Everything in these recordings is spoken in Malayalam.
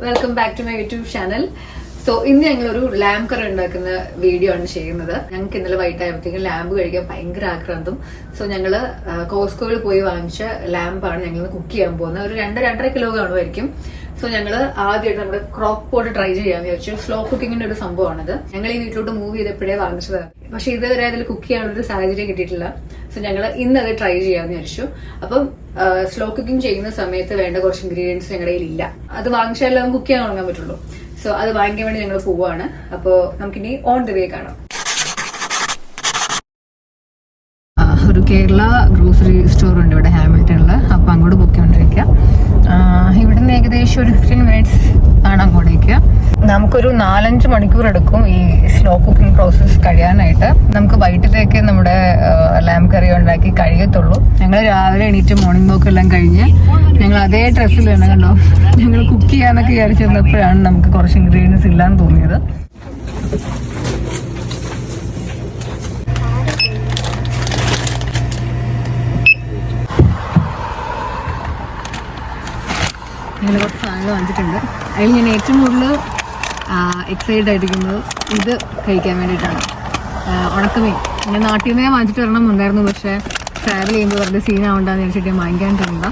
Welcome back to my YouTube channel. So ഇന്ന് ഞങ്ങളൊരു ലാമ്പ് കറി ഉണ്ടാക്കുന്ന വീഡിയോ ആണ് ചെയ്യുന്നത്. ഞങ്ങൾക്ക് ഇന്നലെ വൈകിട്ടായപ്പോഴത്തേക്കും ലാമ്പ് കഴിക്കാൻ ഭയങ്കര ആക്രാന്തം. സോ ഞങ്ങള് കോസ്കോയിൽ പോയി വാങ്ങിച്ച ലാമ്പാണ് ഞങ്ങൾ കുക്ക് ചെയ്യാൻ പോകുന്നത്. ഒരു 2-2.5 കിലോ കാണുമായിരിക്കും. സോ ഞങ്ങള് ആദ്യമായിട്ട് നമ്മുടെ ക്രോക്ക് പോട്ട് ട്രൈ ചെയ്യാന്ന് വിചാരിച്ചു. സ്ലോ കുക്കിങ്ങിന്റെ ഒരു സംഭവമാണിത്. ഞങ്ങൾ ഈ വീട്ടിലോട്ട് മൂവ് ചെയ്തപ്പോഴേ വാങ്ങിച്ചതാണ്. പക്ഷെ ഇതുവരെ അതിൽ കുക്ക് ചെയ്യാനുള്ളൊരു സാഹചര്യം കിട്ടിയിട്ടില്ല. സോ ഞങ്ങൾ ഇന്ന് അത് ട്രൈ ചെയ്യാന്ന് വിചാരിച്ചു. അപ്പം സ്ലോ കുക്കിംഗ് ചെയ്യുന്ന സമയത്ത് വേണ്ട കുറച്ച് ഇൻഗ്രീഡിയൻസ് ഞങ്ങളുടെ കയ്യിൽ ഇല്ല. അത് വാങ്ങിച്ചാലേ നമുക്ക് കുക്ക് ചെയ്യാൻ തുടങ്ങാൻ പറ്റുള്ളൂ. സോ അത് വാങ്ങിക്കാൻ വേണ്ടി ഞങ്ങൾ പോവാണ്. അപ്പോ നമുക്കിനി ഓൺ ദ വേ കാണാം. ഒരു കേരള ഗ്രോസറി സ്റ്റോർ ഉണ്ട് ഇവിടെ ഹാമിൽട്ടണില്. അപ്പൊ അങ്ങോട്ട് ബുക്ക് ചെയ്തോണ്ടിരിക്കുക. ഇവിടുന്ന് ഏകദേശം ഒരു 15 മിനിറ്റ്സ് ആണ് അങ്ങോട്ടേക്ക്. നമുക്കൊരു 4-5 മണിക്കൂർ എടുക്കും ഈ സ്ലോ കുക്കിംഗ് പ്രോസസ് കഴിയാനായിട്ട്. നമുക്ക് വൈകിട്ടത്തേക്ക് നമ്മുടെ ലാമ്പ് കറി ഉണ്ടാക്കി കഴിയത്തുള്ളൂ. ഞങ്ങൾ രാവിലെ എണീറ്റ് മോർണിംഗ് വോക്ക് എല്ലാം കഴിഞ്ഞ് ഞങ്ങൾ അതേ ഡ്രസ്സിൽ തന്നെ കണ്ടോ ഞങ്ങൾ കുക്ക് ചെയ്യാന്നൊക്കെ വിചാരിച്ചിരുന്നപ്പോഴാണ് നമുക്ക് കുറച്ച് ഇൻഗ്രീഡിയൻസ് ഇല്ലാന്ന് തോന്നിയത്. ഞങ്ങൾ കുറച്ച് സാധനങ്ങൾ വാങ്ങിച്ചിട്ടുണ്ട്. അതിൽ ഞാൻ ഏറ്റവും കൂടുതൽ എക്സൈറ്റഡ് ആയിരിക്കുന്നത് ഇത് കഴിക്കാൻ വേണ്ടിയിട്ടാണ്. ഉണക്കമീൻ ഞാൻ നാട്ടിൽ നിന്നേ വാങ്ങിച്ചിട്ട് വരണമെന്നുണ്ടായിരുന്നു. പക്ഷേ ട്രാവൽ ചെയ്യുമ്പോൾ വെറുതെ സീനാവണ്ടെന്ന് വിചാരിച്ചിട്ട് വാങ്ങിക്കാൻ തോന്നുക.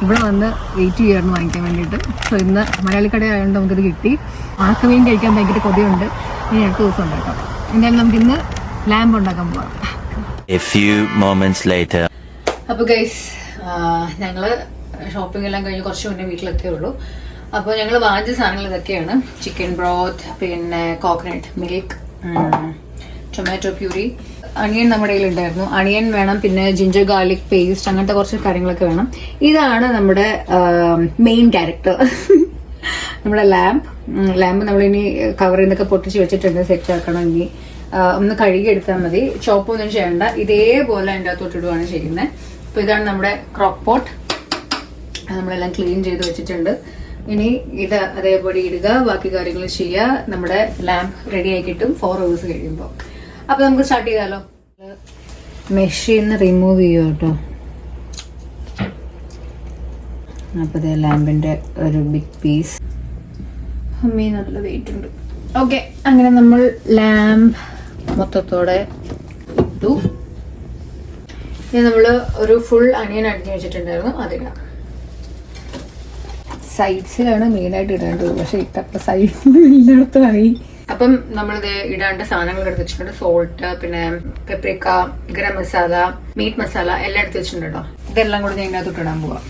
ഇവിടെ വന്ന് വെയിറ്റ് ചെയ്യുമായിരുന്നു വാങ്ങിക്കാൻ വേണ്ടിയിട്ട്. സോ ഇന്ന് മലയാളി കട ആയതുകൊണ്ട് നമുക്കിത് കിട്ടി. ഉണക്കമീൻ കഴിക്കാൻ ഭയങ്കര കൊതിയുണ്ട്. ഇനി അടുത്ത ദിവസം ഉണ്ടാക്കാം. എന്തായാലും നമുക്കിന്ന് ലാമ്പ് ഉണ്ടാക്കാൻ പോവാം. അപ്പോൾ ഗൈസ് ഞങ്ങള് ഷോപ്പിംഗ് എല്ലാം കഴിഞ്ഞ് കുറച്ച് മുന്നേ വീട്ടിലെത്തേ ഉള്ളൂ. അപ്പോൾ ഞങ്ങൾ വാങ്ങിച്ച സാധനങ്ങൾ ഇതൊക്കെയാണ്: ചിക്കൻ ബ്രോത്ത്, പിന്നെ coconut milk, tomato puree, onion നമ്മുടെ കയ്യിൽ ഉണ്ടായിരുന്നു. അണിയൻ വേണം, പിന്നെ ജിഞ്ചർ ഗാർലിക് പേസ്റ്റ്, അങ്ങനത്തെ കുറച്ച് കാര്യങ്ങളൊക്കെ വേണം. ഇതാണ് നമ്മുടെ മെയിൻ ക്യാരക്ടർ, നമ്മുടെ ലാമ്പ് നമ്മളിനി കവറിൽ നിന്നൊക്കെ പൊട്ടിച്ച് വെച്ചിട്ടുണ്ട്. സെറ്റ് ആക്കണം. ഇനി ഒന്ന് കഴുകിയെടുത്താൽ മതി. ചോപ്പൊന്നും ചെയ്യണ്ട. ഇതേപോലെ അതിൻ്റെ അകത്തോട്ടിടുകയാണ് ചെയ്യുന്നത്. അപ്പോൾ ഇതാണ് നമ്മുടെ ക്രോക്ക് പോട്ട്. നമ്മളെല്ലാം ക്ലീൻ ചെയ്ത് വെച്ചിട്ടുണ്ട്. ഇനി ഇത് അതേപടി ഇടുക, ബാക്കി കാര്യങ്ങൾ ചെയ്യുക. നമ്മുടെ ലാമ്പ് റെഡി ആയി കിട്ടും 4 hours കഴിയുമ്പോൾ. അപ്പൊ നമുക്ക് സ്റ്റാർട്ട് ചെയ്താലോ. മെഷീന്ന് റിമൂവ് ചെയ്യുക കേട്ടോ. അപ്പൊ ഇതേ ലാമ്പിന്റെ ഒരു ബിഗ് പീസ്. അമ്മീ നല്ല വെയിറ്റ് ഉണ്ട്. ഓക്കെ, അങ്ങനെ നമ്മൾ ലാമ്പ് മൊത്തത്തോടെ ഇട്ടു. ഇനി നമ്മള് ഒരു ഫുൾ അണിയൻ അടിഞ്ഞു വെച്ചിട്ടുണ്ടായിരുന്നു, അതിടാം. സൈഡ്സിലാണ് മെയിനായിട്ട് ഇടേണ്ടത്. പക്ഷെ ഇട്ടപ്പോ സൈഡിൽ എല്ലായിടത്തുമായി. അപ്പം നമ്മളിത് ഇടാണ്ട് സാധനങ്ങൾ എടുത്ത് വെച്ചിട്ടുണ്ട്. സോൾട്ട്, പിന്നെ പെപ്രിക്ക, ഗരം മസാല, മീറ്റ് മസാല എല്ലാം എടുത്ത് വെച്ചിട്ടുണ്ട് കേട്ടോ. ഇതെല്ലാം കൂടി ഞാൻ ഇതിനകത്ത് ഇടാൻ പോവാം.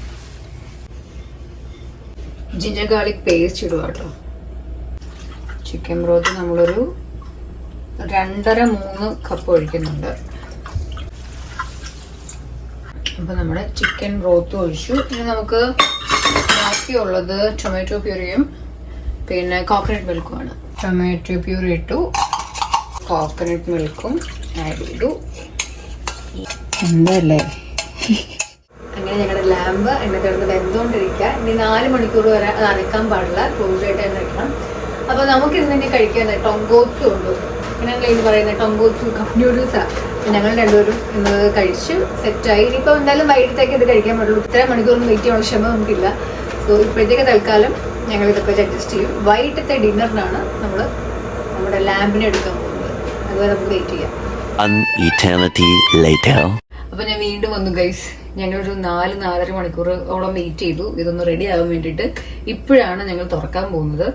ജിഞ്ചർ ഗാർലിക് പേസ്റ്റ് ഇടുക കേട്ടോ. ചിക്കൻ ബ്രോത്ത് നമ്മളൊരു 2.5-3 കപ്പ് ഒഴിക്കുന്നുണ്ട്. അപ്പൊ നമ്മുടെ ചിക്കൻ ബ്രോത്ത് ഒഴിച്ചു. ഇനി നമുക്ക് ബാക്കിയുള്ളത് ടൊമാറ്റോ പ്യൂരിയും പിന്നെ കോക്കനട്ട് മിൽക്കുമാണ്. ടൊമാറ്റോ പ്യൂരി ഇട്ടു, കോക്കനട്ട് മിൽക്കും ആഡ് ചെയ്തു. എന്തല്ലേ അങ്ങനെ ഞങ്ങളുടെ ലാമ്പ് എണ്ണ വെന്തുകൊണ്ടിരിക്കുക. ഇനി 4 മണിക്കൂർ വരെ അത് അനക്കാൻ പാടില്ല, ക്ലോസ് ആയിട്ട് തന്നെ വെക്കണം. അപ്പൊ നമുക്ക് ഇന്ന് കഴിക്കാൻ ടൊങ്കോത്സും ഉണ്ട്. അങ്ങനെയല്ലേ ഇത് പറയുന്നത്, ടൊങ്കോത്സും കപ്പ് നൂഡിൽസാ. ഞങ്ങൾ രണ്ടുപേരും ഇന്ന് കഴിച്ചു, സെറ്റായി. ഇനിയിപ്പോൾ എന്തായാലും വൈകിട്ടത്തേക്ക് ഇത് കഴിക്കാൻ പറ്റുള്ളൂ. ഇത്ര മണിക്കൂറൊന്നും വെയിറ്റ് ചെയ്യാനുള്ള ക്ഷമ നമുക്കില്ല. സോ ഇപ്പോഴത്തേക്ക് തൽക്കാലം ഞങ്ങൾ ഇതൊക്കെ അഡ്ജസ്റ്റ് ചെയ്യും. വൈകിട്ടത്തെ ഡിന്നറിനാണ് നമ്മൾ നമ്മുടെ ലാമ്പിനെ എടുക്കാൻ പോകുന്നത്. അതുവരെ നമുക്ക് വെയിറ്റ് ചെയ്യാം. അപ്പൊ ഞാൻ വീണ്ടും വന്നു ഗൈസ്. ഞങ്ങളൊരു 4-4.5 മണിക്കൂറോളം വെയിറ്റ് ചെയ്തു ഇതൊന്ന് റെഡി ആകാൻ വേണ്ടിയിട്ട്. ഇപ്പോഴാണ് ഞങ്ങൾ തുറക്കാൻ പോകുന്നത്.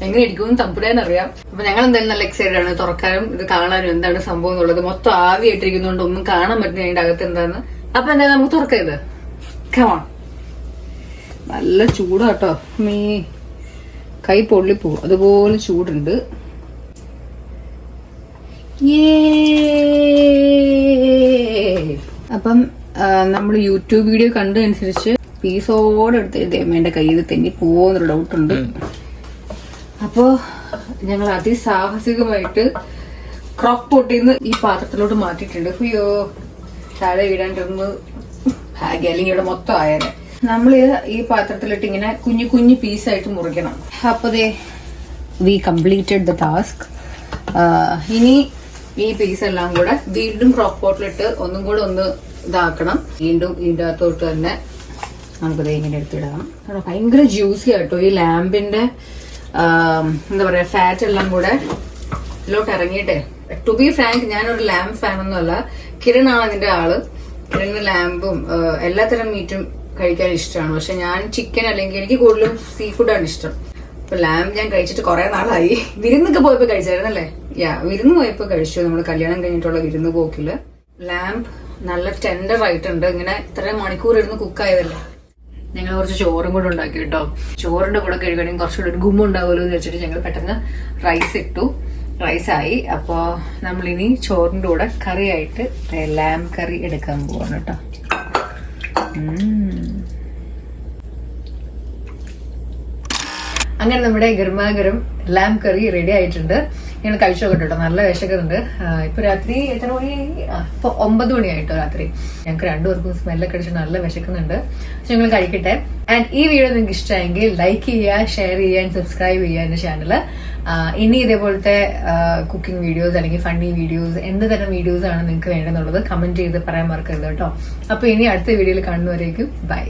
എങ്ങനെ ഇരിക്കുമെന്ന് തമ്പുരാനറിയാം. അപ്പൊ ഞങ്ങൾ എന്തായാലും നല്ല എക്സൈറ്റഡ് ആണ് തുറക്കാനും ഇത് കാണാനും എന്താണ് സംഭവം എന്നുള്ളത്. മൊത്തം ആവിയായിട്ടിരിക്കുന്നതുകൊണ്ട് ഒന്നും കാണാൻ പറ്റുന്ന അതിന്റെ അകത്ത് എന്താന്ന്. അപ്പൊ എന്തായാലും നമുക്ക് തുറക്കരുത്. കമോൺ. നല്ല ചൂടാട്ടോ. കൈ പൊള്ളിപ്പോവും, അതുപോലെ ചൂടുണ്ട്. അപ്പം നമ്മൾ യൂട്യൂബ് വീഡിയോ കണ്ടതനുസരിച്ച് പീസോടെ എടുത്ത് എന്റെ കയ്യിൽ തെന്നി പോവെന്നൊരു ഡൗട്ടുണ്ട്. അപ്പോ ഞങ്ങൾ അതിസാഹസികമായിട്ട് ക്രോക്ക് പോട്ടിൽ നിന്ന് ഈ പാത്രത്തിലോട്ട് മാറ്റിയിട്ടുണ്ട്. അയ്യോ, താഴെ വീടാണ്ടൊന്ന് ഭാഗ്യ, അല്ലെങ്കിൽ ഇവിടെ മൊത്തം ആയാലേ. നമ്മൾ ഈ പാത്രത്തിലിട്ട് ഇങ്ങനെ കുഞ്ഞു കുഞ്ഞു പീസായിട്ട് മുറിക്കണം. അപ്പൊ വി കംപ്ലീറ്റഡ് ദ ടാസ്ക്. ഇനി ഈ പീസ് എല്ലാം കൂടെ വീണ്ടും ക്രോക്ക് പോട്ടിലിട്ട് ഒന്നും കൂടെ ഒന്ന് ഇതാക്കണം. വീണ്ടും ഇതിന്റെ അകത്തോട്ട് തന്നെ നമുക്കത് ഇങ്ങനെ എടുത്തിടാം. ഭയങ്കര ജ്യൂസി ആട്ടോ ഈ ലാമ്പിന്റെ എന്താ പറയാ ഫാറ്റ് എല്ലാം കൂടെ ഇതിലോട്ട് ഇറങ്ങിയിട്ടെ. ടു ബി ഫ്രാങ്ക് ഞാനൊരു ലാംബ് ഫാൻ ഒന്നുമല്ല. കിരണാണ് അതിന്റെ ആള്. കിരണിന് ലാമ്പും എല്ലാത്തരം മീറ്റും കഴിക്കാൻ ഇഷ്ടമാണ്. പക്ഷെ ഞാൻ ചിക്കൻ അല്ലെങ്കിൽ എനിക്ക് കൂടുതലും സീ ഫുഡാണ് ഇഷ്ടം. അപ്പൊ ലാംബ് ഞാൻ കഴിച്ചിട്ട് കുറെ നാളായി. വിരുന്നൊക്കെ പോയപ്പോ കഴിച്ചായിരുന്നല്ലേ? വിരുന്ന് പോയപ്പോ കഴിച്ചു. നമ്മൾ കല്യാണം കഴിഞ്ഞിട്ടുള്ള വിരുന്ന് പോക്കില്. ലാംബ് നല്ല ടെൻഡർ ആയിട്ടുണ്ട്. ഇങ്ങനെ ഇത്ര മണിക്കൂർ ഇരുന്ന് കുക്കായതല്ലേ. ഞങ്ങൾ കുറച്ച് ചോറും കൂടെ ഉണ്ടാക്കി കേട്ടോ. ചോറിന്റെ കൂടെ കഴിക്കണമെങ്കിൽ കുറച്ചുകൂടെ ഒരു ഗുമ്മ ഉണ്ടാവുമല്ലോ എന്ന് വെച്ചിട്ട് ഞങ്ങൾ പെട്ടെന്ന് റൈസ് ഇട്ടു. റൈസായി. അപ്പോൾ നമ്മളിനി ചോറിന്റെ കൂടെ കറിയായിട്ട് ലാംബ് കറി എടുക്കാൻ പോവാണ് കേട്ടോ. അങ്ങനെ നമ്മുടെ ഗർമാഗരം ലാംബ് കറി റെഡി ആയിട്ടുണ്ട്. ഞങ്ങൾ കഴിച്ചു നോക്കട്ടോ. നല്ല വിശക്കുന്നുണ്ട്. ഇപ്പൊ രാത്രി എത്ര മണി? ഇപ്പൊ 9 മണിയായിട്ടോ രാത്രി. ഞങ്ങൾക്ക് രണ്ടുപേർക്കും സ്മെല്ലൊക്കെ അടിച്ച് നല്ല വിശക്കുന്നുണ്ട്. പക്ഷെ ഞങ്ങൾ കഴിക്കട്ടെ. ആൻഡ് ഈ വീഡിയോ നിങ്ങൾക്ക് ഇഷ്ടമായെങ്കിൽ ലൈക്ക് ചെയ്യുക, ഷെയർ ചെയ്യുക, സബ്സ്ക്രൈബ് ചെയ്യുക എന്റെ ചാനല്. ഇനി ഇതേപോലത്തെ കുക്കിംഗ് വീഡിയോസ് അല്ലെങ്കിൽ ഫണ്ണി വീഡിയോസ് എന്ത് തരം വീഡിയോസ് ആണ് നിങ്ങൾക്ക് വേണ്ടെന്നുള്ളത് കമന്റ് ചെയ്ത് പറയാൻ മറക്കരുത് കേട്ടോ. അപ്പൊ ഇനി അടുത്ത വീഡിയോയിൽ കാണുന്നവരേക്കും ബൈ.